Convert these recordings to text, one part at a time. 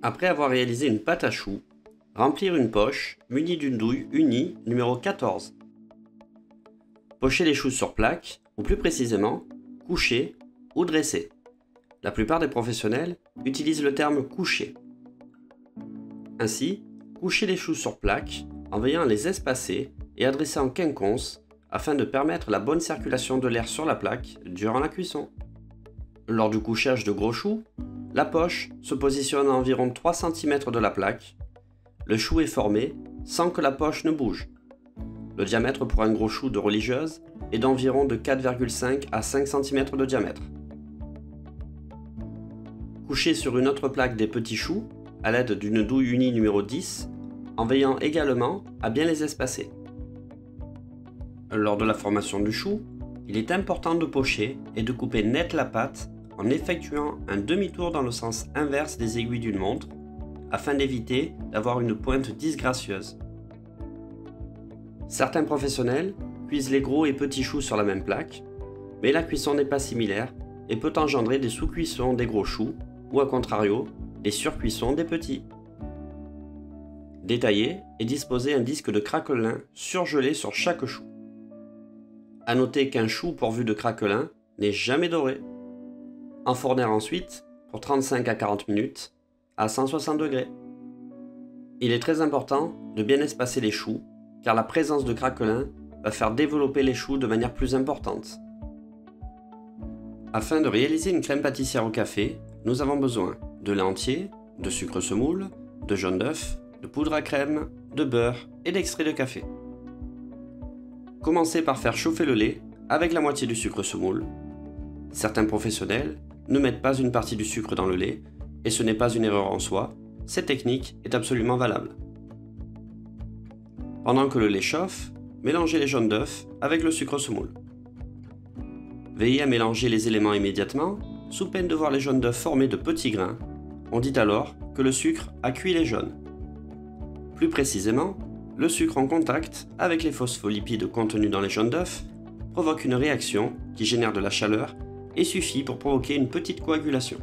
Après avoir réalisé une pâte à choux, remplir une poche munie d'une douille unie numéro 14. Pocher les choux sur plaque, ou plus précisément, coucher ou dresser. La plupart des professionnels utilisent le terme coucher. Ainsi, coucher les choux sur plaque en veillant à les espacer et à dresser en quinconce afin de permettre la bonne circulation de l'air sur la plaque durant la cuisson. Lors du couchage de gros choux, la poche se positionne à environ 3 cm de la plaque. Le chou est formé sans que la poche ne bouge. Le diamètre pour un gros chou de religieuse est d'environ de 4,5 à 5 cm de diamètre. Coucher sur une autre plaque des petits choux à l'aide d'une douille unie numéro 10, en veillant également à bien les espacer. Lors de la formation du chou, il est important de pocher et de couper net la pâte en effectuant un demi-tour dans le sens inverse des aiguilles d'une montre, afin d'éviter d'avoir une pointe disgracieuse. Certains professionnels cuisent les gros et petits choux sur la même plaque, mais la cuisson n'est pas similaire et peut engendrer des sous-cuissons des gros choux ou à contrario, des surcuissons des petits. Détailler et disposer un disque de craquelin surgelé sur chaque chou. A noter qu'un chou pourvu de craquelin n'est jamais doré. Enfourner ensuite pour 35 à 40 minutes à 160 degrés. Il est très important de bien espacer les choux car la présence de craquelin va faire développer les choux de manière plus importante. Afin de réaliser une crème pâtissière au café, nous avons besoin de lait entier, de sucre semoule, de jaune d'œuf, de poudre à crème, de beurre et d'extrait de café. Commencez par faire chauffer le lait avec la moitié du sucre semoule. Certains professionnels ne mettent pas une partie du sucre dans le lait et ce n'est pas une erreur en soi, cette technique est absolument valable. Pendant que le lait chauffe, mélangez les jaunes d'œufs avec le sucre semoule. Veillez à mélanger les éléments immédiatement, sous peine de voir les jaunes d'œufs formés de petits grains. On dit alors que le sucre a cuit les jaunes. Plus précisément, le sucre en contact avec les phospholipides contenus dans les jaunes d'œufs provoque une réaction qui génère de la chaleur et suffit pour provoquer une petite coagulation.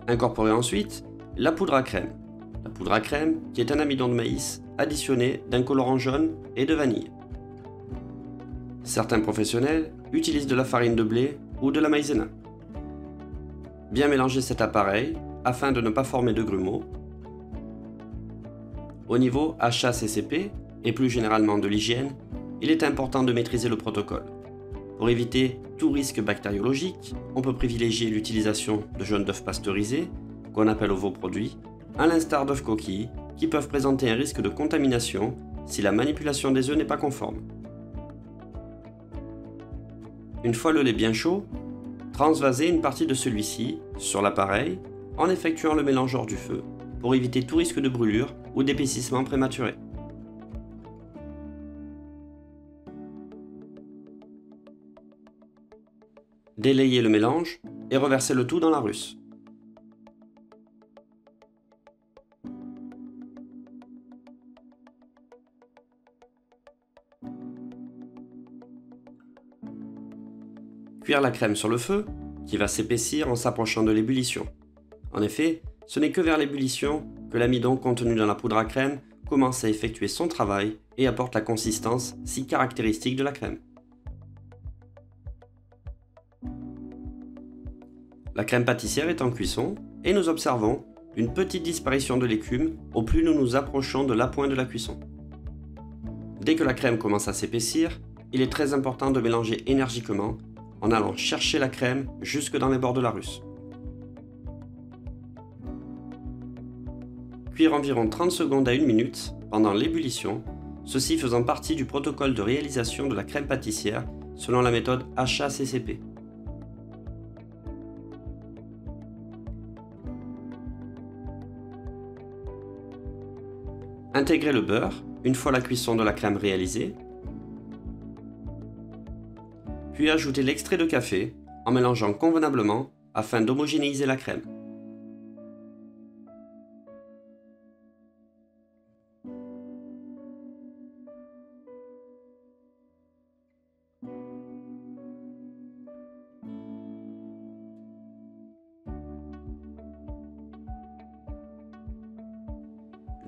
Incorporez ensuite la poudre à crème. La poudre à crème qui est un amidon de maïs additionné d'un colorant jaune et de vanille. Certains professionnels utilisent de la farine de blé ou de la maïzena. Bien mélanger cet appareil afin de ne pas former de grumeaux. Au niveau HACCP et plus généralement de l'hygiène, il est important de maîtriser le protocole. Pour éviter tout risque bactériologique, on peut privilégier l'utilisation de jaunes d'œufs pasteurisés, qu'on appelle ovoproduits, à l'instar d'œufs coquilles, qui peuvent présenter un risque de contamination si la manipulation des œufs n'est pas conforme. Une fois le lait bien chaud, transvasez une partie de celui-ci sur l'appareil en effectuant le mélange hors du feu pour éviter tout risque de brûlure ou d'épaississement prématuré. Délayez le mélange et reversez le tout dans la russe. Cuire la crème sur le feu, qui va s'épaissir en s'approchant de l'ébullition. En effet, ce n'est que vers l'ébullition que l'amidon contenu dans la poudre à crème commence à effectuer son travail et apporte la consistance si caractéristique de la crème. La crème pâtissière est en cuisson et nous observons une petite disparition de l'écume au plus nous nous approchons de l'appoint de la cuisson. Dès que la crème commence à s'épaissir, il est très important de mélanger énergiquement en allant chercher la crème jusque dans les bords de la russe. Cuire environ 30 secondes à 1 minute pendant l'ébullition, ceci faisant partie du protocole de réalisation de la crème pâtissière selon la méthode HACCP. Intégrez le beurre une fois la cuisson de la crème réalisée, puis ajoutez l'extrait de café en mélangeant convenablement afin d'homogénéiser la crème.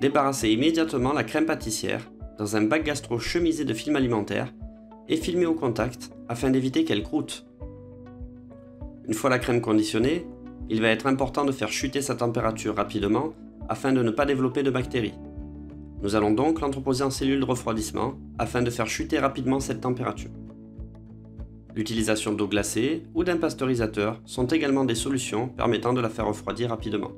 débarrassez immédiatement la crème pâtissière dans un bac gastro chemisé de film alimentaire et filmez au contact afin d'éviter qu'elle croûte. Une fois la crème conditionnée, il va être important de faire chuter sa température rapidement afin de ne pas développer de bactéries. Nous allons donc l'entreposer en cellule de refroidissement afin de faire chuter rapidement cette température. L'utilisation d'eau glacée ou d'un pasteurisateur sont également des solutions permettant de la faire refroidir rapidement.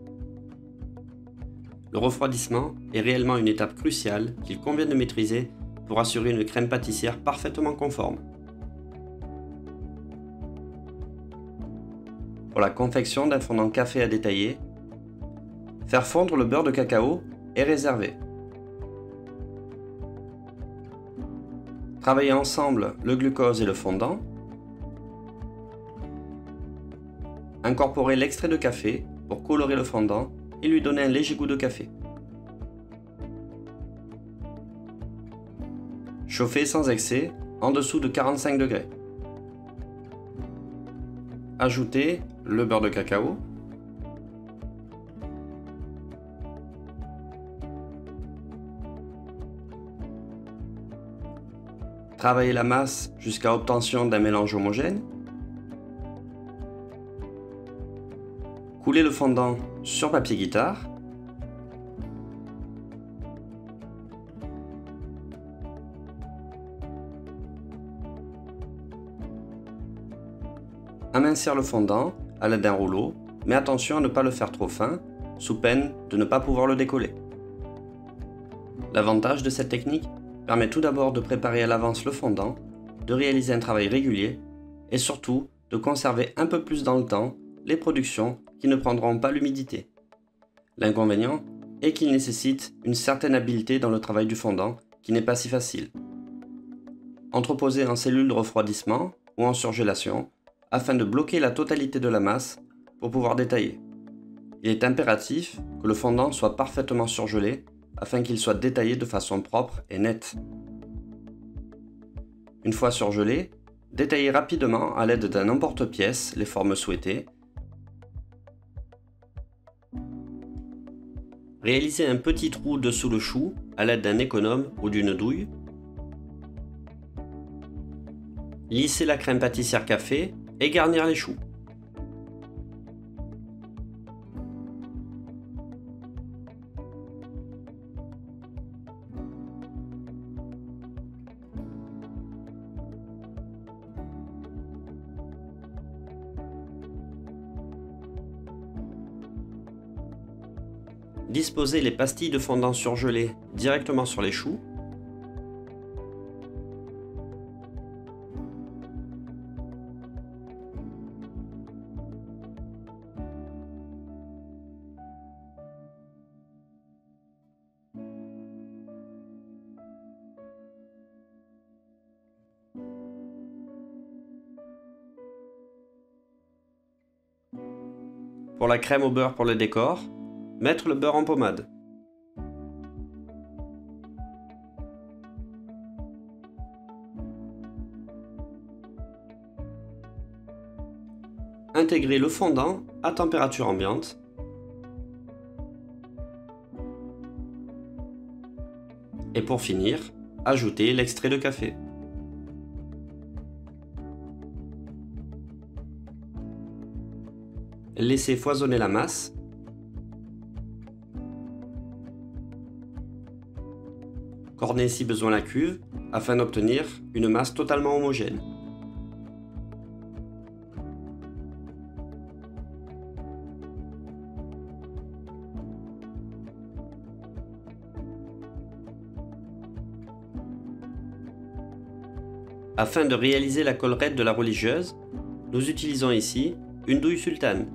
Le refroidissement est réellement une étape cruciale qu'il convient de maîtriser pour assurer une crème pâtissière parfaitement conforme. Pour la confection d'un fondant café à détailler, faire fondre le beurre de cacao est réservé. Travailler ensemble le glucose et le fondant. Incorporer l'extrait de café pour colorer le fondant et lui donner un léger goût de café. Chauffer sans excès en dessous de 45 degrés. Ajouter le beurre de cacao. Travailler la masse jusqu'à obtention d'un mélange homogène. Couler le fondant sur papier guitare. Amincir le fondant à l'aide d'un rouleau, mais attention à ne pas le faire trop fin, sous peine de ne pas pouvoir le décoller. L'avantage de cette technique permet tout d'abord de préparer à l'avance le fondant, de réaliser un travail régulier et surtout de conserver un peu plus dans le temps les productions qui ne prendront pas l'humidité. L'inconvénient est qu'il nécessite une certaine habileté dans le travail du fondant qui n'est pas si facile. Entreposer en cellule de refroidissement ou en surgélation afin de bloquer la totalité de la masse pour pouvoir détailler. Il est impératif que le fondant soit parfaitement surgelé afin qu'il soit détaillé de façon propre et nette. Une fois surgelé, détaillez rapidement à l'aide d'un emporte-pièce les formes souhaitées. Réalisez un petit trou dessous le chou à l'aide d'un économe ou d'une douille. Lissez la crème pâtissière café et garnir les choux. Disposez les pastilles de fondant surgelées directement sur les choux. Pour la crème au beurre pour le décor, mettre le beurre en pommade. Intégrer le fondant à température ambiante. Et pour finir, ajouter l'extrait de café. Laissez foisonner la masse. Cornez si besoin la cuve afin d'obtenir une masse totalement homogène. Afin de réaliser la collerette de la religieuse, nous utilisons ici une douille sultane.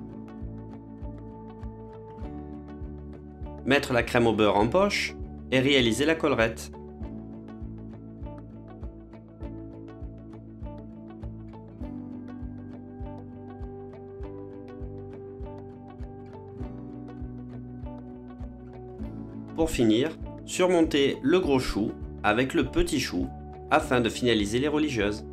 Mettre la crème au beurre en poche et réaliser la collerette. Pour finir, surmonter le gros chou avec le petit chou afin de finaliser les religieuses.